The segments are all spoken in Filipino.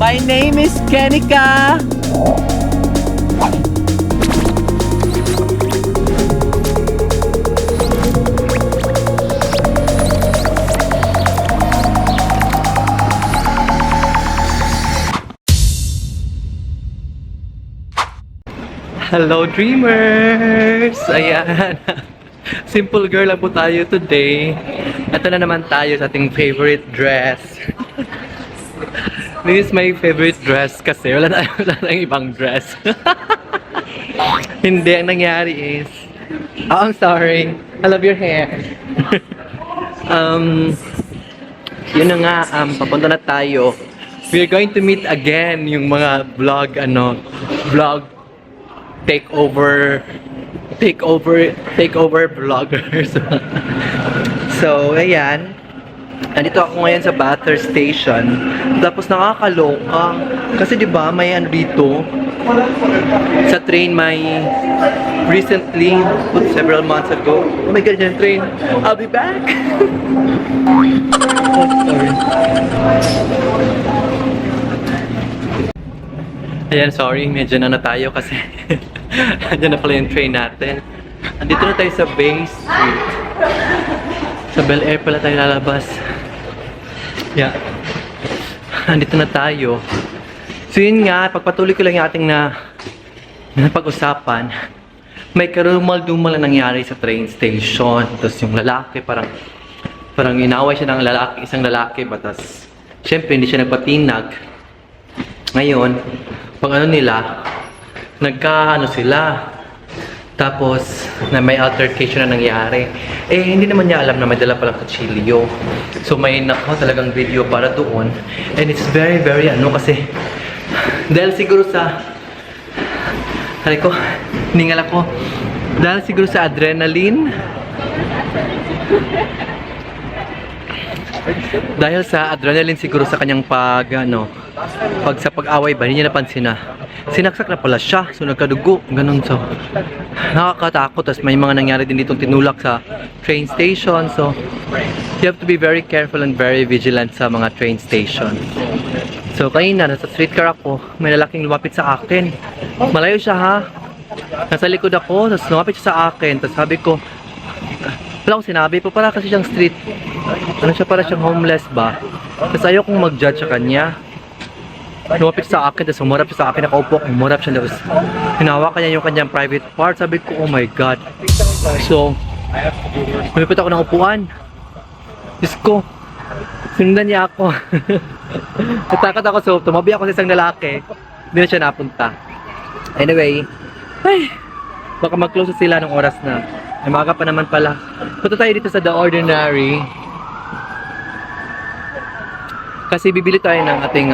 My name is Kenika. Hello dreamers! Ayan. Simple girl lang po tayo today. Ito na naman tayo sa ating favorite dress. This is my favorite dress kasi wala na ibang dress. Hindi, ang nangyari is I'm sorry. I love your hair. Yun na nga, papunta na tayo. We're going to meet again yung mga vlog takeover vloggers. So, ayan. Andito ako ngayon sa Bathurst Station. Tapos nakakaloka. Kasi 'di ba may ano dito sa train may recently, several months ago. Oh my god, yung train. I'll be back. Oh, sorry. Ayan, sorry, medyo na tayo kasi andyan na pala yung train natin. Andito na tayo sa Bay Street. Sa Bel Air pala tayo lalabas. Yeah. Andito na tayo. So yun nga, pagpatuloy ko lang yung ating napag-usapan. May karumal-dumal na nangyari sa train station. Tapos yung lalaki, parang inaway siya ng isang lalaki. Batas, syempre hindi siya nagpatinag. Ngayon, pag ano nila, nagka-ano sila. Tapos, na may altercation na nangyari. Eh, hindi naman niya alam na may dala palang kutsilyo. So, may talagang video para doon. And it's very, very kasi, dahil siguro sa, hiningal ako. Dahil siguro sa adrenaline. Dahil sa adrenaline siguro sa kanyang sa pag-away ba, hindi niya napansin na sinaksak na pala siya, so nagkadugo, ganun. So nakakatakot. Tapos may mga nangyari din ditong tinulak sa train station, so you have to be very careful and very vigilant sa mga train station. So kanina, nasa streetcar ako, may lalaking lumapit sa akin. Malayo siya ha, nasa likod ako, tapos lumapit siya sa akin. Tapos sabi ko, wala akong sinabi po, para kasi siyang street, para siyang homeless ba. Tapos ayaw kong mag-judge sa kanya. Lumapit sa akin, tapos humarap siya sa akin, nakaupo, humarap siya, tapos hinawakan niya yung kanyang private part. Sabi ko, oh my god. So, lumapit ako ng upuan. Diyos ko, sinundan niya ako. Natakot ako, so tumabi ako sa isang lalaki. Hindi na siya napunta. Anyway, baka mag-close sila ng oras na. Ay, maaga pa naman pala. Punta tayo dito sa The Ordinary. Kasi bibili tayo ng ating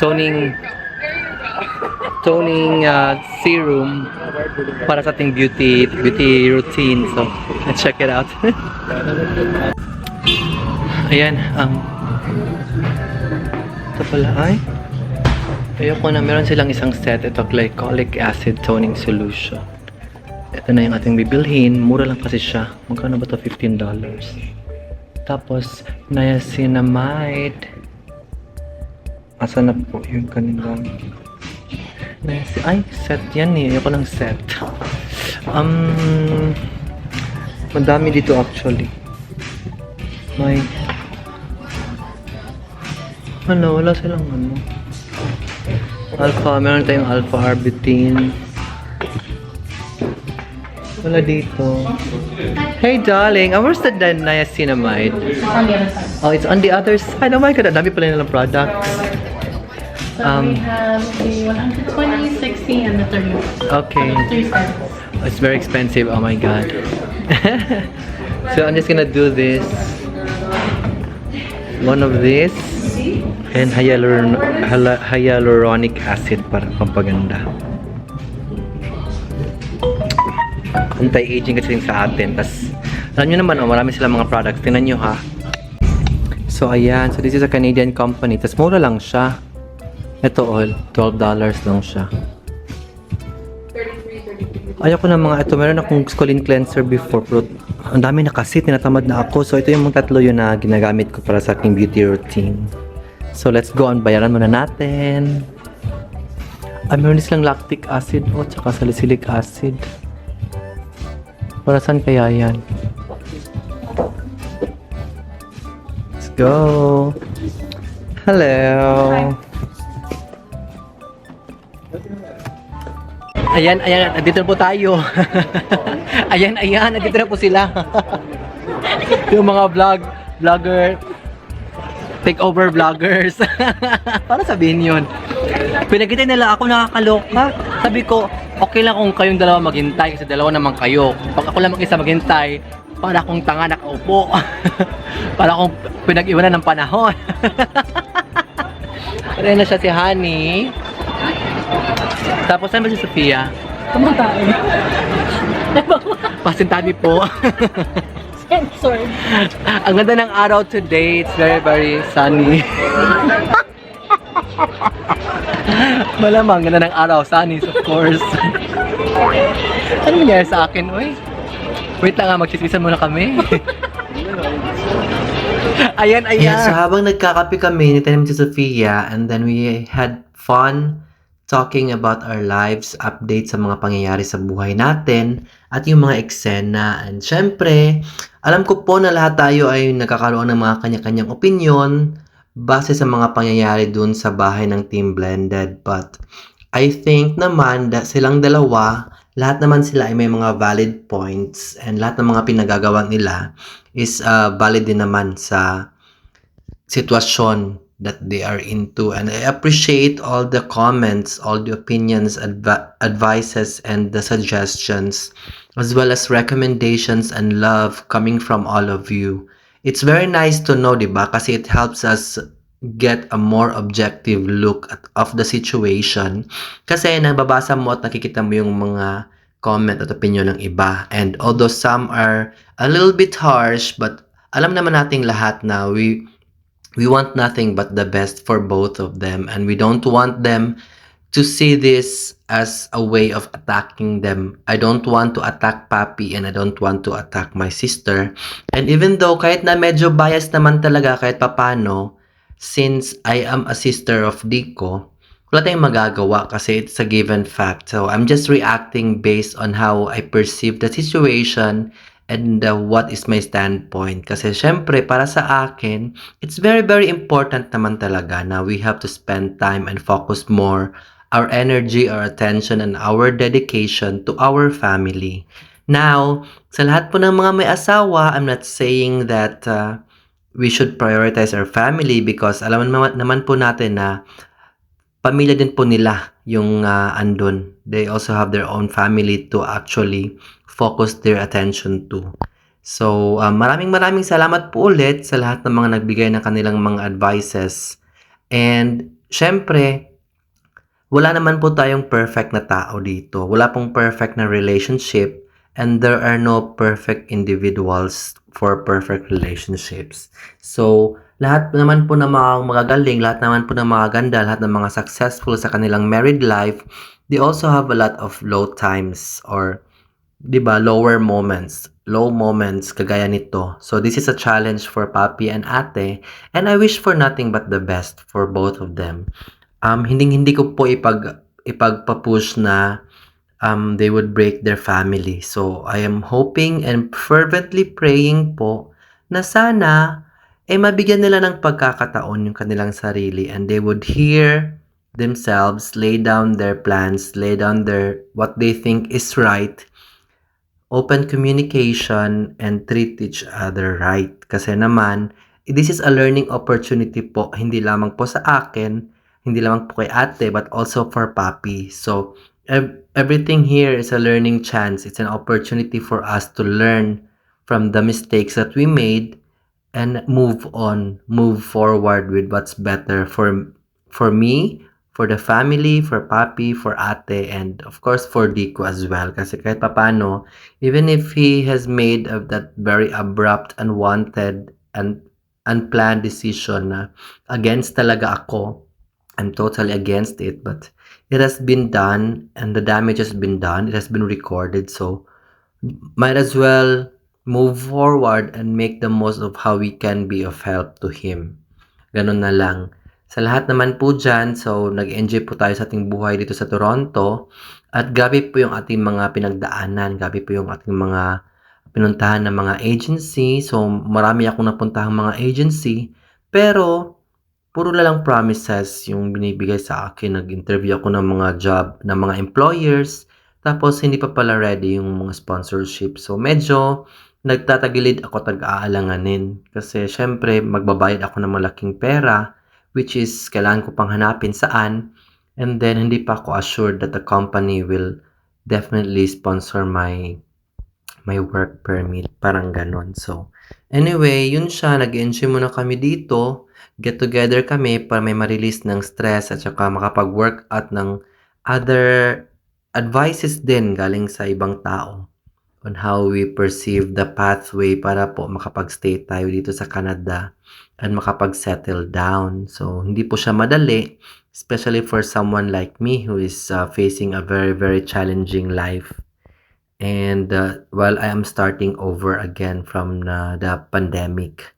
toning serum para sa ating beauty routine. So, let's check it out. Ayan, ito pala ay ayoko na, meron silang isang set. Ito, glycolic acid toning solution. Ito na yung ating bibilhin. Mura lang kasi siya. Magkano ba ito? $15. Tapos, niacinamide. Asa na po yung kanilang ay, set yan eh. Ayoko ng set. Madami dito actually. May wala silang alpha, meron tayong alpha arbutin. Wala dito. Hey darling, where's the niacinamide? It's on the other side. Oh, it's on the other side. Oh my god, dami pala nilang products. So we have the 120, 60, and the 30. Okay. 3 cents. It's very expensive. Oh my god. So I'm just gonna do this. One of this. And hyaluronic acid para pampaganda. Anti-aging kasi sa atin. Tas, alam nyo naman, marami silang mga products. Tingnan nyo ha. So, ayan. So, this is a Canadian company. Tas, mura lang siya. Ito all, $12 lang siya. Ayoko na mga ito. Meron akong Scolin cleanser before. Pero, ang dami na kasi. Tinatamad na ako. So, ito yung mga tatlo yun na ginagamit ko para sa aking beauty routine. So let's go on, bayaran muna natin. Meron din silang lactic acid tsaka salicylic acid. Para saan kaya yan? Let's go. Hello. Ayan, nandito na po tayo. ayan, nandito na po sila. Yung mga vlogger, takeover vloggers. Para sabihin yun. Pinagkita nila ako nakakaloka. Sabi ko, okay lang kung kayong dalawa maghintay kasi dalawa naman kayo. Pag ako lang mag-isa maghintay, para akong tanga nakaupo. Para akong pinag-iwanan ng panahon. Ayan na siya si Honey. Tapos saan ba si Sofia? Kumakain. Pasintabi po. Sorry. Ang ganda ng araw today. It's very, very sunny. Malamang ganda ng araw. Sunny, of course. Ano nangyari sa akin, uy? Wait lang nga, magsiswisan muna kami. Ayan. So habang nagkakape kami, nitanim si Sofia, and then we had fun talking about our lives, updates sa mga pangyayari sa buhay natin, at yung mga eksena. And syempre, alam ko po na lahat tayo ay nagkakaroon ng mga kanya-kanyang opinion base sa mga pangyayari dun sa bahay ng Team Blended. But I think naman that silang dalawa, lahat naman sila ay may mga valid points, and lahat ng mga pinagagawa nila is valid din naman sa sitwasyon that they are into. And I appreciate all the comments, all the opinions, advices, and the suggestions, as well as recommendations and love coming from all of you. It's very nice to know, diba? Kasi it helps us get a more objective look of the situation. Kasi nababasa mo at nakikita mo yung mga comment at opinion ng iba. And although some are a little bit harsh, but alam naman nating lahat na we want nothing but the best for both of them, and we don't want them to see this as a way of attacking them. I don't want to attack Papi, and I don't want to attack my sister. And even though kahit na medyo biased naman talaga kahit papano, since I am a sister of Dico, wala tayong magagawa kasi it's a given fact. So I'm just reacting based on how I perceive the situation and what is my standpoint. Kasi syempre, para sa akin, it's very, very important naman talaga na we have to spend time and focus more our energy, our attention, and our dedication to our family. Now, sa lahat po ng mga may asawa, I'm not saying that we should prioritize our family because alam naman po natin na pamilya din po nila yung andun. They also have their own family to actually focus their attention to. So, maraming salamat po ulit sa lahat ng mga nagbigay ng kanilang mga advices. And, syempre, wala naman po tayong perfect na tao dito. Wala pong perfect na relationship, and there are no perfect individuals for perfect relationships. So, lahat naman po ng mga magagaling, lahat naman po ng mga ganda, lahat ng mga successful sa kanilang married life, they also have a lot of low times or, diba, low moments kagaya nito. So, this is a challenge for Papi and Ate, and I wish for nothing but the best for both of them. Hindi ko po ipagpapush na they would break their family. So, I am hoping and fervently praying po na sana mabigyan nila ng pagkakataon yung kanilang sarili, and they would hear themselves lay down their plans, lay down what they think is right, open communication, and treat each other right. Kasi naman, this is a learning opportunity po, hindi lamang po sa akin, hindi lamang po kay Ate, but also for Papi. So, everything here is a learning chance. It's an opportunity for us to learn from the mistakes that we made and move forward with what's better for me, for the family, for Papi, for Ate, and of course for Dico as well. Kasi kahit papano, even if he has made that very abrupt, unwanted, and unplanned decision na against talaga ako, I'm totally against it, but it has been done, and the damage has been done. It has been recorded, so might as well move forward and make the most of how we can be of help to him. Ganun na lang. Sa lahat naman po dyan, so nag-enjoy po tayo sa ating buhay dito sa Toronto. At grabe po yung ating mga pinagdaanan, grabe po yung ating mga pinuntahan ng mga agency. So marami akong napuntahang mga agency. Pero puro na lang promises yung binibigay sa akin. Nag-interview ako ng mga job, ng mga employers. Tapos hindi pa pala ready yung mga sponsorship. So medyo nagtatagilid ako tag-aalanganin. Kasi syempre magbabayad ako ng malaking pera, which is kailangan ko pang hanapin saan. And then hindi pa ako assured that the company will definitely sponsor my work permit. Parang ganon. So anyway, yun siya. Nag-enjoy muna kami dito. Get together kami para may ma-release ng stress at saka makapag-work at ng other advices din galing sa ibang tao on how we perceive the pathway para po makapag-stay tayo dito sa Canada and makapag-settle down. So, hindi po siya madali, especially for someone like me who is facing a very, very challenging life. And while I am starting over again from the pandemic.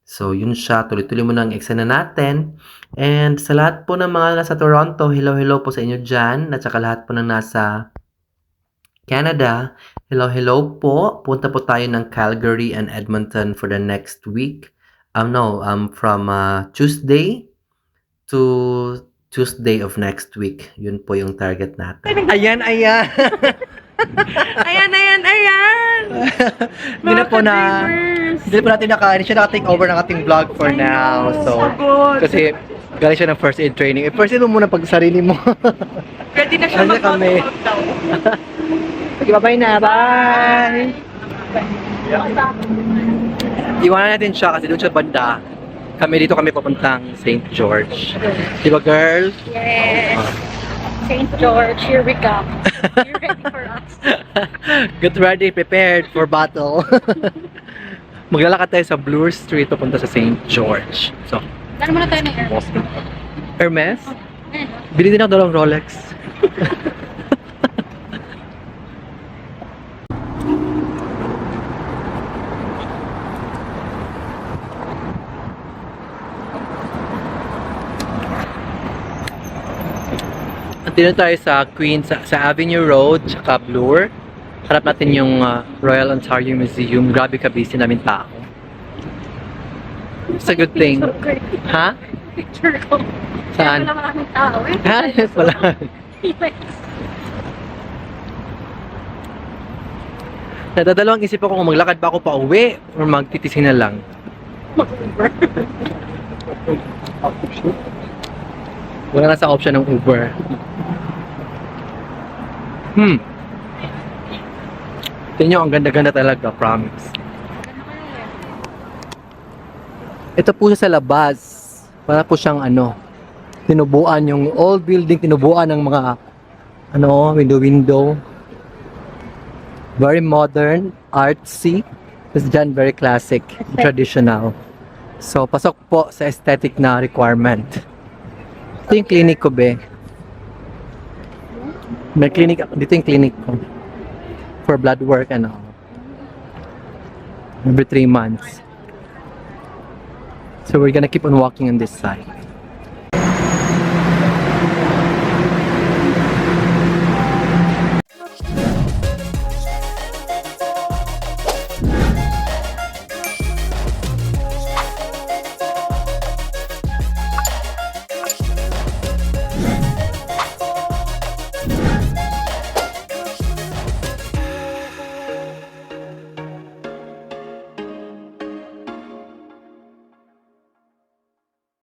So, yun siya. Tuloy-tuloy mo na ang eksena natin. And sa lahat po ng mga nasa Toronto, hello po sa inyo dyan. At saka lahat po ng nasa Canada, hello po. Punta po tayo ng Calgary and Edmonton for the next week. From Tuesday to Tuesday of next week. Yun po yung target natin. Ayan! Ayan! Hindi na po na... Hindi po natin hindi siya naka-take over ng ating vlog for now. So, kasi galing siya ng first aid training. First aid mo muna pag sarili mo. Ready na siya Kasi kami. mag-lockdown. Okay, bye-bye na. Bye! Iwanan natin siya kasi doon siya banda. Dito kami papuntang St. George. Di ba, girl? Yes. St. George, here we come. You ready for us? Get ready, prepared for battle. Maglalakad tayo sa Bloor Street papunta sa St. George. So, Dala muna tayo ng Hermes. Hermes? Bili din ako dalawang Rolex. Dito tayo sa Queens, sa Avenue Road, tsaka Bloor. Harap natin yung Royal Ontario Museum. Grabe ka busy namin tao. It's a good thing. Ha? Picture ko. Saan? Kaya wala maraming tao eh. Ha? Yes, wala. Nadadalawang isip ako kung maglakad ba ako pa uwi or magtitisin na lang. Mag-Uber. Wala na sa option ng Uber. Tingnan nyo, ang ganda-ganda talaga, promise. Ito po siya sa labas. Para po siyang tinubuan yung old building, tinubuan ng mga window. Very modern, artsy. Tapos dyan, very classic, traditional. So, pasok po sa aesthetic na requirement. Ito yung clinic ko, be. May clinic, dito yung clinic ko. For blood work and all. Every 3 months. So we're gonna keep on walking on this side.